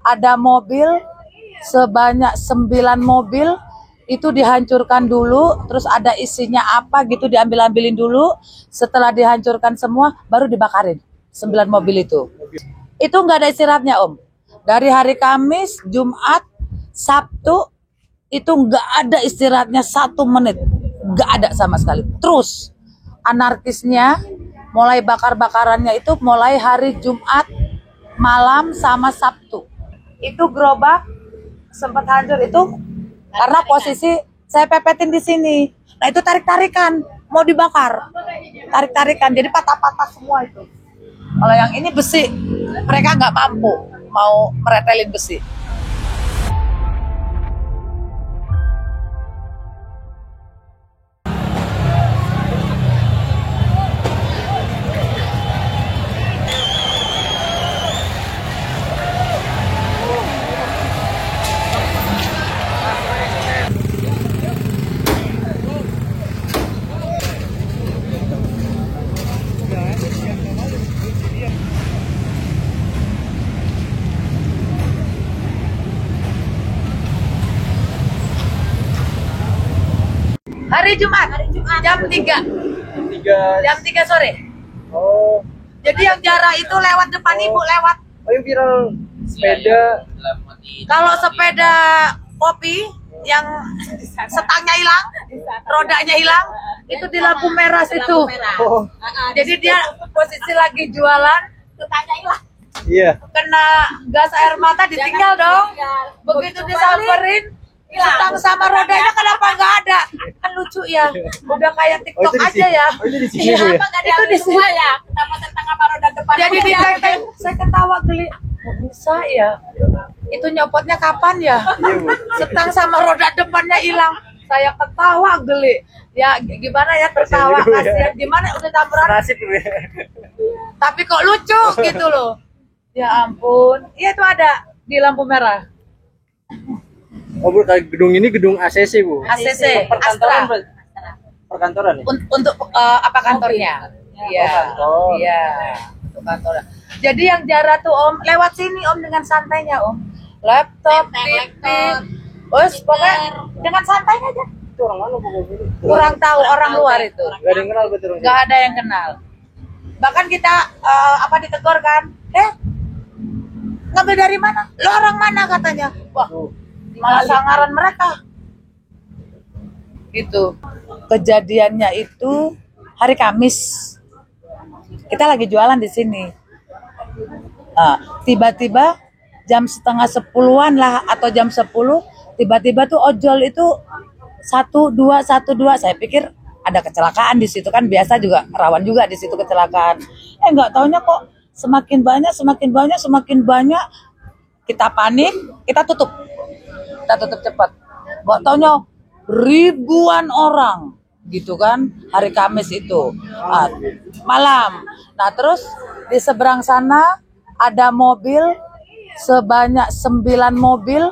ada mobil sebanyak 9 mobil itu dihancurkan dulu, terus ada isinya apa gitu diambil-ambilin dulu. Setelah dihancurkan semua baru dibakarin 9 mobil itu. Itu nggak ada istirahatnya Om. Dari hari Kamis, Jumat, Sabtu itu nggak ada istirahatnya 1 menit, nggak ada sama sekali. Terus anarkisnya mulai bakar-bakarannya itu mulai hari Jumat malam sama Sabtu. Itu gerobak sempat hancur itu karena posisi saya pepetin di sini. Nah itu tarik-tarikan, mau dibakar, tarik-tarikan, jadi patah-patah semua itu. Kalau yang ini besi, mereka nggak mampu mau meretelin besi. Hari Jumat jam 3 sore. Oh. Jadi yang jarak itu lewat depan Ibu, lewat. Oh, yang viral sepeda. Kalau sepeda kopi yang setangnya hilang, rodanya hilang, itu di lampu merah situ. Oh. Jadi dia posisi lagi jualan, setangnya hilang. Iya. Kena gas air mata ditinggal dong. Begitu disamperin, setang sama rodanya kenapa nggak ada? Kan lucu ya. Udah kayak TikTok aja ya. Oh, itu di sini Bu ya? Itu di sini ya. Kenapa setang sama roda depan? Jadi ditenteng, saya ketawa geli. Kok bisa ya? Itu nyopotnya kapan ya? Iya Bu. Setang sama roda depannya hilang. Saya ketawa geli. Ya gimana ya tertawa, Kasihan juga ya. kasihan. Gimana udah tabrakan. Nasib Bu ya. Tapi kok lucu gitu loh. Ya ampun. Iya itu ada di lampu merah. Oh Bu, gedung ini gedung ACC Bu. ACC, Perkantoran. Astra. Perkantoran ya? Untuk apa kantornya? Iya. kantor. Iya. Untuk kantor. Jadi yang jarak tuh Om lewat sini Om dengan santainya Om. Laptop, TV. Bos, pokoknya dengan santai aja. Itu orang mana Bu? Kurang tahu orang luar itu. Gak ada yang kenal betul. Nggak ada yang kenal. Bahkan kita ditegur kan? Ngambil dari mana? Lo orang mana katanya? Wah, malah sangaran mereka. Gitu. Kejadiannya itu hari Kamis. Kita lagi jualan di sini. Tiba-tiba jam setengah 10-an lah atau jam 10, tiba-tiba tuh ojol itu 1212. Saya pikir ada kecelakaan di situ kan, biasa juga rawan juga di situ kecelakaan. Nggak taunya kok semakin banyak. Kita panik, kita tutup cepat. Nggak taunya ribuan orang gitu kan, hari Kamis itu malam. Nah terus di seberang sana ada mobil sebanyak 9 mobil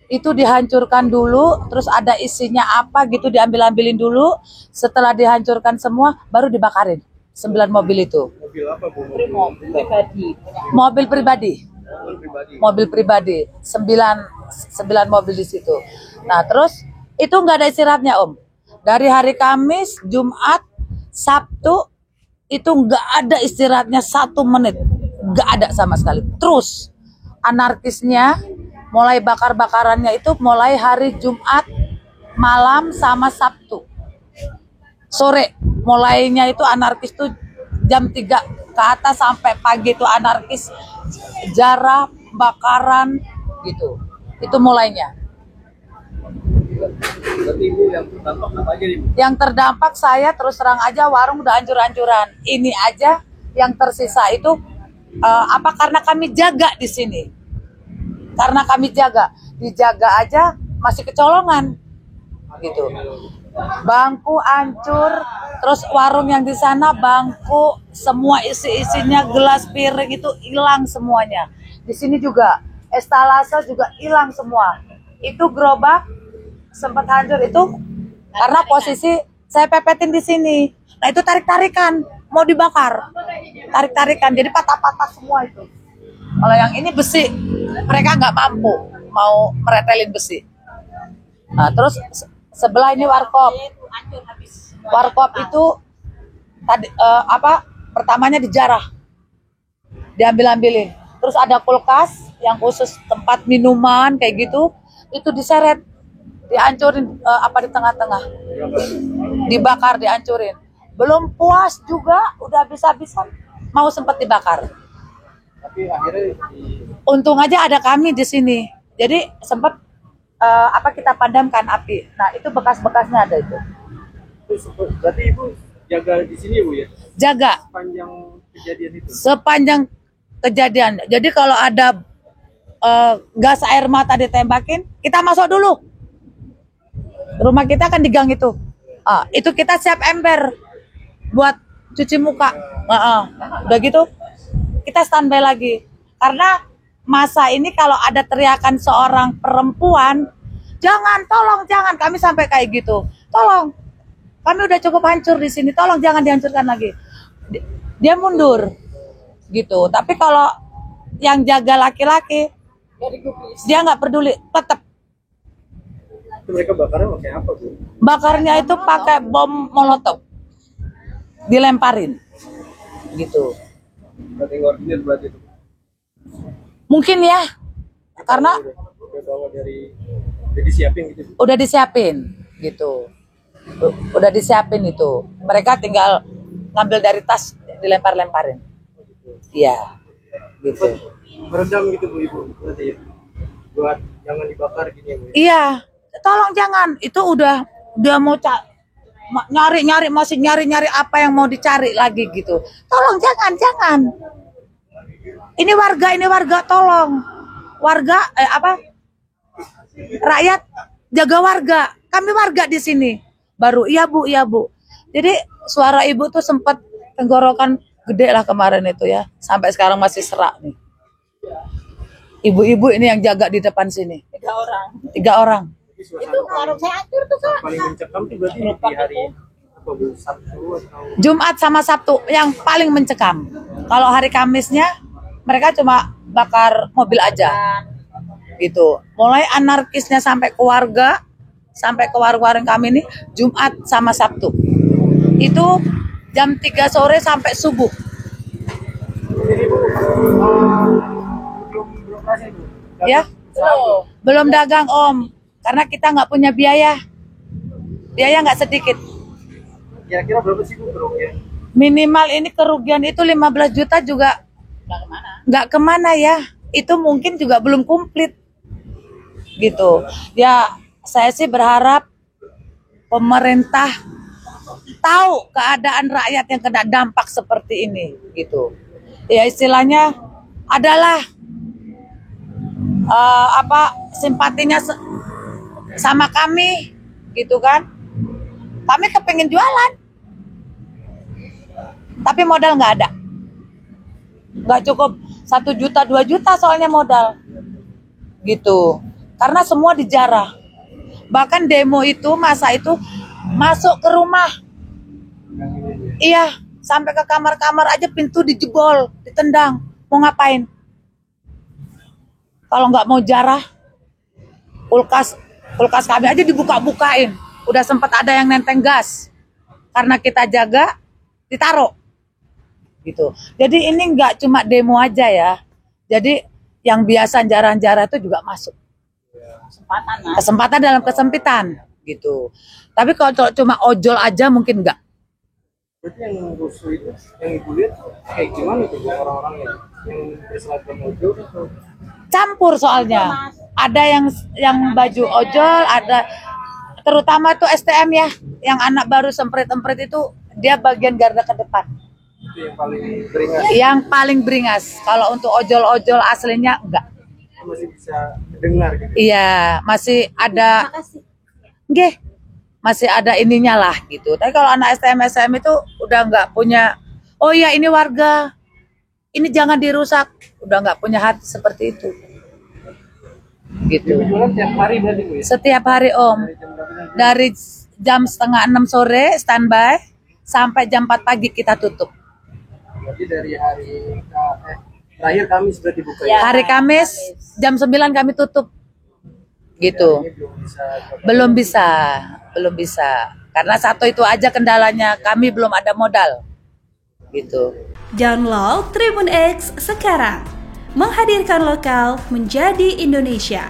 itu dihancurkan dulu, terus ada isinya apa gitu diambil-ambilin dulu. Setelah dihancurkan semua baru dibakarin 9 mobil itu. Mobil apa Bu? Mobil pribadi. Mobil pribadi. 9 mobil di situ. Nah terus itu nggak ada istirahatnya Om. Dari hari Kamis, Jumat, Sabtu itu nggak ada istirahatnya 1 menit, nggak ada sama sekali. Terus anarkisnya mulai bakar-bakarannya itu mulai hari Jumat malam sama Sabtu sore. Mulainya itu anarkis tuh jam 3 ke atas sampai pagi itu anarkis, jarah, bakaran gitu. Itu mulainya. Berarti Ibu yang terdampak apa aja nih Bu? Yang terdampak saya terus terang aja warung udah hancur-hancuran. Ini aja yang tersisa itu karena kami jaga di sini. Karena kami dijaga aja masih kecolongan gitu. Bangku hancur, terus warung yang di sana bangku semua isinya gelas piring itu hilang semuanya. Di sini juga estalase juga hilang semua. Itu gerobak sempat hancur itu karena posisi saya pepetin di sini. Nah itu tarik-tarikan, mau dibakar, tarik-tarikan, jadi patah-patah semua itu. Kalau yang ini besi, mereka nggak mampu mau meretelin besi. Nah, terus sebelah ini warkop. Hancur habis. Warkop itu tadi pertamanya dijarah, diambil-ambilin. Terus ada kulkas yang khusus tempat minuman kayak gitu, itu diseret, dihancurin di tengah-tengah, dibakar, dihancurin. Belum puas juga, udah habis-habisan, mau sempat dibakar. Tapi akhirnya Untung aja ada kami di sini, jadi sempat kita padamkan api. Nah itu bekas-bekasnya ada itu. berarti ibu jaga di sini bu ya Jaga sepanjang kejadian itu. sepanjang kejadian. Jadi kalau ada gas air mata ditembakin, kita masuk dulu. Rumah kita kan di gang itu. Itu kita siap ember buat cuci muka. Udah gitu, kita standby lagi. Karena masa ini kalau ada teriakan seorang perempuan, jangan, tolong, jangan. Kami sampai kayak gitu. Tolong, kami udah cukup hancur di sini. Tolong jangan dihancurkan lagi. Dia mundur, gitu. Tapi kalau yang jaga laki-laki, dia nggak peduli, tetap. Itu mereka bakarnya pakai apa bu? Bakarnya itu pakai bom molotov, dilemparin, gitu. Berarti koordinir berarti itu. Mungkin ya, karena Udah bawa dari udah disiapin gitu. udah disiapin, gitu. Udah disiapin itu. Mereka tinggal ngambil dari tas, dilempar-lemparin. Iya, gitu. Meredam gitu bu ibu berarti ya. Buat jangan dibakar gini ya bu. Iya, tolong jangan. Itu udah mau nyari-nyari, masih nyari-nyari apa yang mau dicari lagi gitu. Tolong jangan. Ini warga, tolong. Warga, rakyat jaga warga. Kami warga di sini. Baru iya bu. Jadi suara ibu tuh sempat tenggorokan gede lah kemarin itu ya. Sampai sekarang masih serak nih. Ibu-ibu ini yang jaga di depan sini. 3 orang. Jadi suasana Itu warung saya hancur tuh kak. paling mencekam tuh berarti di hari apa bu? Sabtu atau Jumat sama Sabtu yang paling mencekam. Kalau hari Kamisnya mereka cuma bakar mobil aja. Gitu. Mulai anarkisnya sampai ke warga, sampai ke warga kami ini Jumat sama Sabtu. Itu jam 3 sore sampai subuh. belum beroperasi bu? Ya. Belum dagang Om. Karena kita nggak punya biaya. Biaya nggak sedikit. Kira-kira berapa sih bu kerugian? Minimal ini kerugian itu 15 juta juga nggak kemana ya. Itu mungkin juga belum komplit. Gitu. Ya, saya sih berharap pemerintah tahu keadaan rakyat yang kena dampak seperti ini, gitu. Ya istilahnya adalah simpatinya sama kami, gitu kan? Kami kepengen jualan, tapi modal nggak ada, nggak cukup 1 juta 2 juta soalnya modal, gitu. Karena semua dijarah. Bahkan demo itu, masa itu masuk ke rumah. Iya, sampai ke kamar-kamar aja pintu dijebol, ditendang. Mau ngapain? Kalau nggak mau jarah, kulkas kami aja dibuka-bukain. Udah sempat ada yang nenteng gas. Karena kita jaga, ditaruh. Gitu. Jadi ini nggak cuma demo aja ya. Jadi yang biasa jarang-jarang itu juga masuk. Kesempatan dalam kesempitan gitu. Tapi kalau cuma ojol aja mungkin enggak. Berarti yang rusuh itu yang ibu lihat kayak gimana tuh bu orang-orangnya yang berseragam ojol atau? Campur soalnya. Ada yang baju ojol, ada terutama tuh STM ya, yang anak baru semprit-emprit itu dia bagian garda ke depan. Itu yang paling beringas. Yang paling beringas. Kalau untuk ojol-ojol aslinya enggak. Masih bisa dengar gitu. Iya, masih ada. Nggih, masih ada ininya lah gitu. Tapi kalau anak STM itu udah nggak punya. Oh iya ini warga, ini jangan dirusak. Udah nggak punya hati seperti itu. Gitu. Ibu jualan tiap hari berarti bu ya? Setiap hari Om, dari jam 5:30 sore standby sampai jam 4 pagi kita tutup. Berarti dari hari Terakhir Kamis berarti buka Ya. Hari Kamis jam 9 kami tutup. Gitu. Ini Belum bisa. Karena satu itu aja kendalanya, kami belum ada modal. Gitu. Download Tribun X sekarang. Menghadirkan lokal menjadi Indonesia.